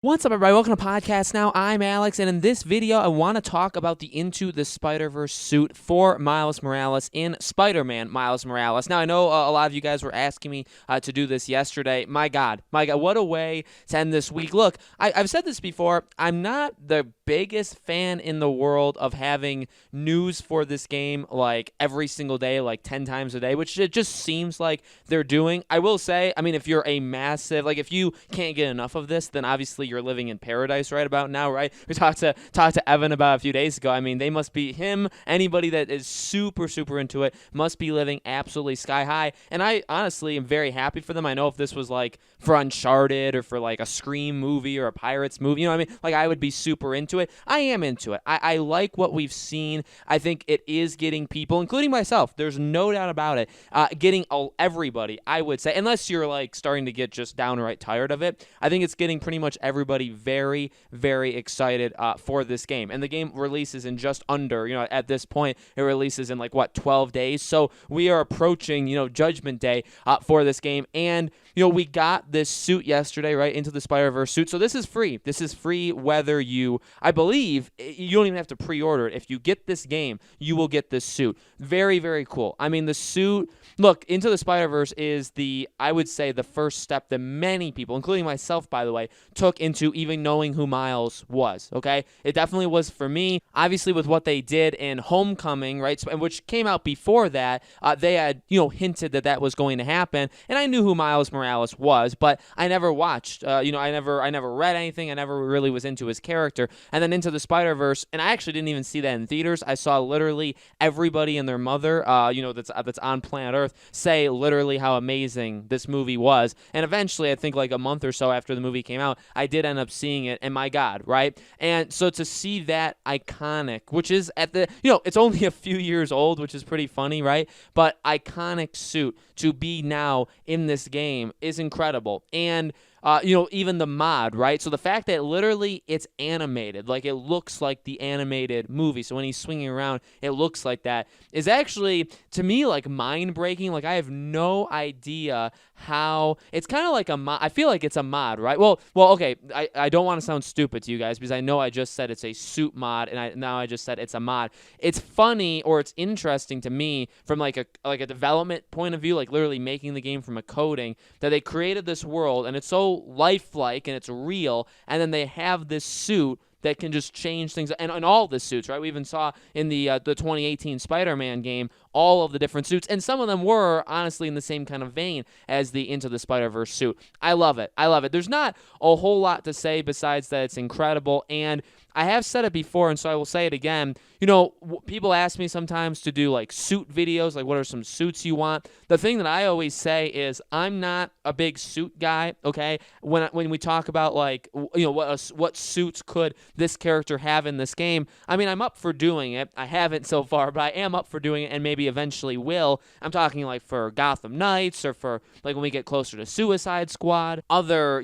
What's up, everybody? Welcome to Podcast Now. I'm Alex, and in this video, I want to talk about the Into the Spider-Verse suit for Miles Morales in Spider-Man Miles Morales. Now, I know a lot of you guys were asking me to do this yesterday. My God, what a way to end this week. Look, I've said this before. I'm not the biggest fan in the world of having news for this game like every single day, like 10 times a day, which it just seems like they're doing. I will say, I mean, if you're a massive, like if you can't get enough of this, then obviously you're living in paradise right about now, right? We talked to Evan about a few days ago. I mean, they must be anybody that is super into it must be living absolutely sky high. And I honestly am very happy for them. I know if this was like for Uncharted or for like a Scream movie or a Pirates movie, you know what I mean? Like I would be super into it. I am into it. I like what we've seen. I think it is getting people, including myself, there's no doubt about it, getting everybody, I would say, unless you're like starting to get just downright tired of it. I think it's getting pretty much everybody very excited for this game. And the game releases in just under, at this point, it releases in like, 12 days. So we are approaching, Judgment Day for this game. And, we got this suit yesterday, right, Into the Spider-Verse suit. So this is free. This is free whether I believe, you don't even have to pre-order it. If you get this game, you will get this suit. Very cool. I mean, the suit, look, Into the Spider-Verse is I would say, the first step that many people, including myself, by the way, took into even knowing who Miles was, okay? It definitely was for me. Obviously, with what they did in Homecoming, right, which came out before that, they had, hinted that was going to happen, and I knew who Miles Morales was, but I never watched, I never read anything, I never really was into his character, and then Into the Spider-Verse, and I actually didn't even see that in theaters. I saw literally everybody and their mother, that's on planet Earth, say literally how amazing this movie was, and eventually, I think like a month or so after the movie came out, I did end up seeing it, and my God, right? And so to see that iconic, which is it's only a few years old, which is pretty funny, right? But iconic suit to be now in this game is incredible. And even the mod, right? So the fact that literally it's animated, like it looks like the animated movie. So when he's swinging around, it looks like that, is actually, to me, like mind-breaking. Like I have no idea how, it's kind of like a mod. I feel like it's a mod, right? Well, okay, I don't want to sound stupid to you guys because I know I just said it's a suit mod, and now I just said it's a mod. It's funny, or it's interesting to me from like a development point of view, like literally making the game from a coding, that they created this world, and it's so lifelike and it's real, and then they have this suit that can just change things, and all the suits, right? We even saw in the 2018 Spider-Man game all of the different suits, and some of them were honestly in the same kind of vein as the Into the Spider-Verse suit. I love it. There's not a whole lot to say besides that it's incredible, and I have said it before, and so I will say it again. People ask me sometimes to do like suit videos, like what are some suits you want? The thing that I always say is I'm not a big suit guy, okay? When we talk about like, what suits could this character have in this game, I mean, I'm up for doing it. I haven't so far, but I am up for doing it, and maybe eventually will. I'm talking like for Gotham Knights, or for like when we get closer to Suicide Squad, other,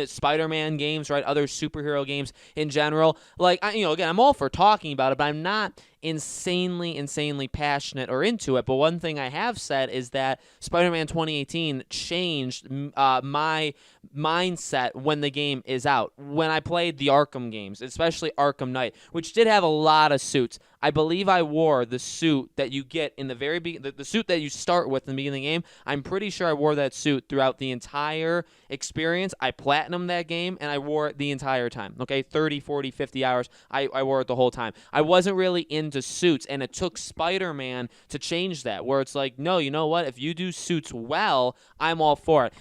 Spider-Man games, right? Other superhero games in general. Like, again, I'm all for talking about it, but I'm not insanely passionate or into it. But one thing I have said is that Spider-Man 2018 changed my mindset when the game is out. When I played the Arkham games, especially Arkham Knight, which did have a lot of suits, I believe I wore the suit that you get in the very beginning, the suit that you start with in the beginning of the game. I'm pretty sure I wore that suit throughout the entire experience. I platinumed that game, and I wore it the entire time, okay? 30, 40, 50 hours, I wore it the whole time. I wasn't really into suits, and it took Spider-Man to change that, where it's like, no, you know what? If you do suits well, I'm all for it.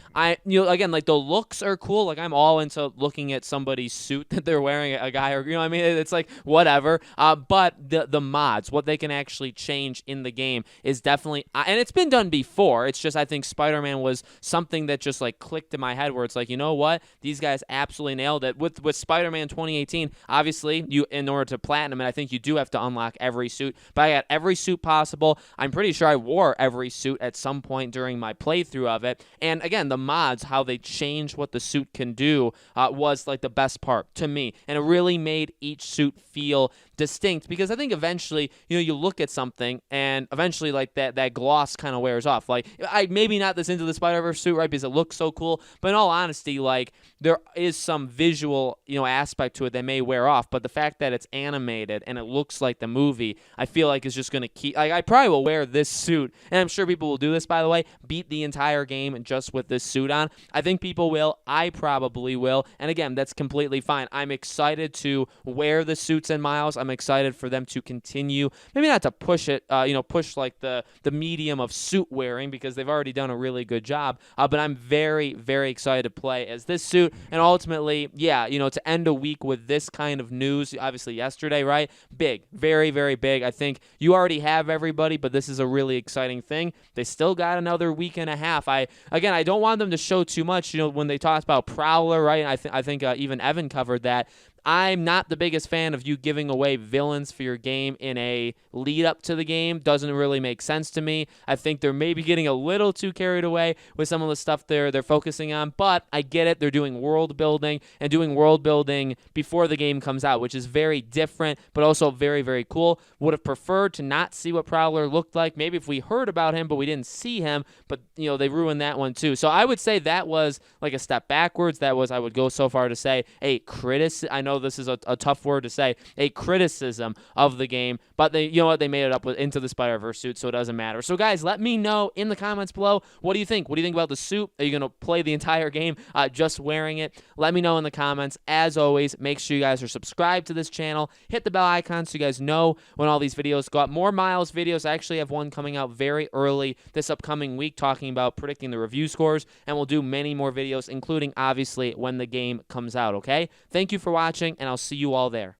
Again, like the looks are cool. Like I'm all into looking at somebody's suit that they're wearing, a guy, or what I mean, it's like whatever. But the mods, what they can actually change in the game, is definitely, and it's been done before. It's just I think Spider-Man was something that just like clicked in my head, where it's like, you know what? These guys absolutely nailed it with Spider-Man 2018. Obviously, in order to platinum it, I think you do have to unlock every suit. But I got every suit possible. I'm pretty sure I wore every suit at some point during my playthrough of it. And again, the mods, how they changed what the suit can do, was like the best part to me. And it really made each suit feel distinct, because I think eventually, you look at something and eventually like that gloss kind of wears off. Like, I maybe not this Into the Spider-Verse suit, right, because it looks so cool, but in all honesty, like, there is some visual, aspect to it that may wear off, but the fact that it's animated and it looks like the movie, I feel like is just going to keep, like, I probably will wear this suit, and I'm sure people will do this, by the way, beat the entire game just with this suit on. I think people will. I probably will, and again, that's completely fine. I'm excited to wear the suits in Miles. I'm excited for them to continue, maybe not to push it, push like the medium of suit wearing, because they've already done a really good job, but I'm very, very excited to play as this suit, and ultimately, yeah, to end a week with this kind of news, obviously yesterday, right? Big, very, very big. I think you already have everybody, but this is a really exciting thing. They still got another week and a half. I don't want them to show too much, when they talked about Prowler, right? I think even Evan covered that. I'm not the biggest fan of you giving away villains for your game in a lead up to the game. Doesn't really make sense to me. I think they're maybe getting a little too carried away with some of the stuff they're focusing on, but I get it. They're doing world building and doing world building before the game comes out, which is very different, but also very, very cool. Would have preferred to not see what Prowler looked like. Maybe if we heard about him, but we didn't see him, but they ruined that one too. So I would say that was like a step backwards. That was, I would go so far to say, a criticism. I know this is a tough word to say, a criticism of the game, but they made it up with Into the Spider-Verse suit, so it doesn't matter. So guys, let me know in the comments below, what do you think? What do you think about the suit? Are you going to play the entire game just wearing it? Let me know in the comments. As always, make sure you guys are subscribed to this channel, hit the bell icon so you guys know when all these videos go up. More Miles videos. I actually have one coming out very early this upcoming week talking about predicting the review scores, and we'll do many more videos, including obviously when the game comes out, okay? Thank you for watching, and I'll see you all there.